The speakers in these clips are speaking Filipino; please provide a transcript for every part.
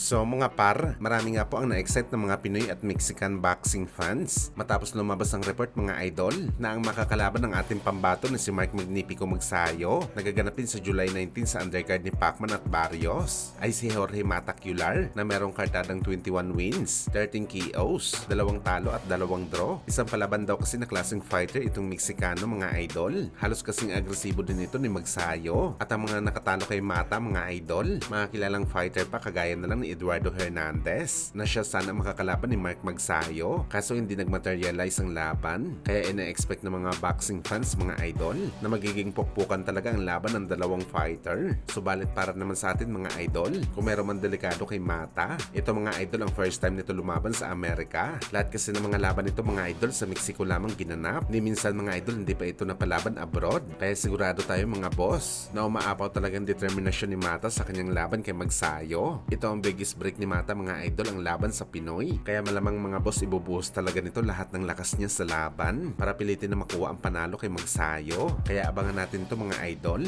So mga par, marami nga po ang na-excite ng mga Pinoy at Mexican boxing fans matapos lumabas ang report mga idol na ang makakalaban ng ating pambato na si Mark Magnifico Magsayo nagaganapin sa July 19 sa undercard ni Pacman at Barrios ay si Jorge Matacular na merong kartadang 21 wins, 13 KOs, 2 talo at 2 draw. Isang palaban daw kasi na klaseng fighter itong Meksikano mga idol. Halos kasing agresibo din ito ni Magsayo at ang mga nakatalo kay Mata mga idol, mga kilalang fighter pa kagaya na lang ni Eduardo Hernandez na siya sana makakalaban ni Mark Magsayo kaso hindi nagmaterialize ang laban kaya ina-expect ng mga boxing fans mga idol na magiging pukpukan talaga ang laban ng dalawang fighter. Subalit para naman sa atin mga idol, kung meron man delikado kay Mata, ito mga idol ang first time nito lumaban sa Amerika. Lahat kasi ng mga laban nito mga idol sa Mexico lamang ginanap. Ni minsan mga idol hindi pa ito napalaban abroad. Kaya sigurado tayo mga boss na umaapaw talagang determinasyon ni Mata sa kanyang laban kay Magsayo. Ito ang biggest break ni Mata mga idol ang laban sa Pinoy. Kaya malamang mga boss ibubuhos talaga nito lahat ng lakas niya sa laban para pilitin na makuha ang panalo kay Magsayo. Kaya abangan natin to mga idol.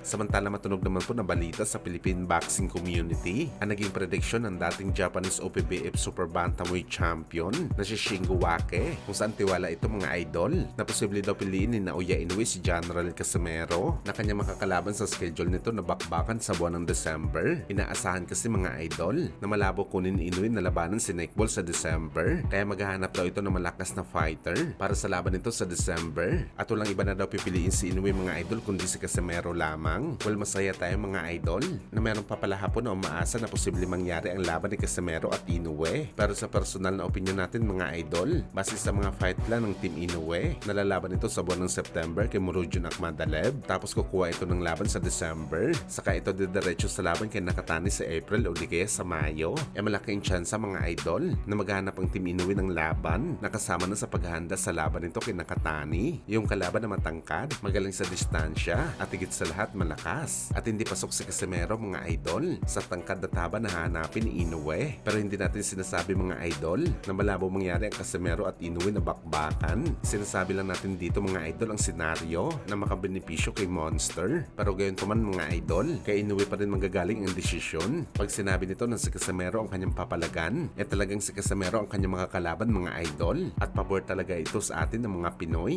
Samantala matunog naman po na balita sa Philippine boxing community ang naging prediction ng dating Japanese OPBF Super Bantamweight Champion na si Shingo Wake kung saan tiwala ito mga idol na posible daw piliin ni Naoya Inoue si General Casimero na kanya makakalaban sa schedule nito na bakbakan sa buwan ng December. Inaasahan kasi mga idol na malabo kunin ni Inoue na labanan si Nick Ball sa December kaya maghahanap daw ito ng malakas na fighter para sa laban nito sa December at walang iba na daw pipiliin si Inoue mga idol kundi si Casimero lamang. Well, masaya tayo mga idol na meron pa pala hapon na umaasa na posible mangyari ang laban ni Casimero at Inoue. Pero sa personal na opinion natin mga idol, base sa mga fight plan ng Team Inoue, nalalaban ito sa buwan ng September kay Murodjon Akhmadaleb tapos kukuha ito ng laban sa December. Saka ito didiretso sa laban kay Nakatani sa April o di kaya sa Mayo. Malaking tsansa mga idol na maghanap ang Team Inoue ng laban na kasama na sa paghahanda sa laban nito kay Nakatani. Yung kalaban na matangkad, magaling sa distansya at higit sa lahat malakas at hindi pasok si Casimero mga idol sa tangkad na taba na hanapin ni Inoue. Pero hindi natin sinasabi mga idol na malabo mangyari ang Casimero at Inoue na bakbakan. Sinasabi lang natin dito mga idol ang senaryo na makabenepisyo kay Monster. Pero gayon pa man mga idol, kay Inoue pa rin manggagaling ang desisyon. Pag sinabi nito na si Casimero ang kanyang papalagan, talagang si Casimero ang kanyang makakalaban mga idol at pabor talaga ito sa atin ng mga Pinoy.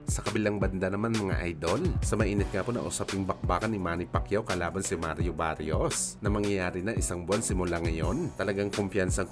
Sa kabilang banda naman mga idol, sa mainit nga po na usaping bakbakan ni Manny Pacquiao kalaban si Mario Barrios na mangyayari na isang buwan simula ngayon. Talagang kumpiyansang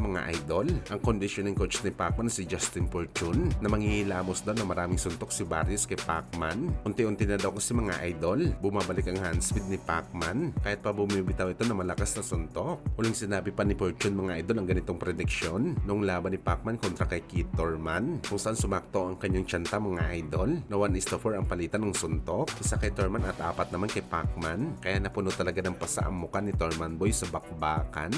mga idol. Ang conditioning coach ni Pacman si Justin Fortune na manghihilamos daw na maraming suntok si Barrios kay Pacman. Unti-unti na daw kasi mga idol, bumabalik ang hand speed ni Pacman kahit pa bumibitaw ito na malakas na suntok. Huling sinabi pa ni Fortune mga idol ang ganitong prediction nung laban ni Pacman kontra kay Keith Thurman kung saan sumakto ang kanyang tiyanta mga idol na 1:4 ang palitan ng suntok, isa kay Thurman at 4 naman kay Pacman, kaya napuno talaga ng pasa ang mukha ni Thurman Boy sa bakbakan.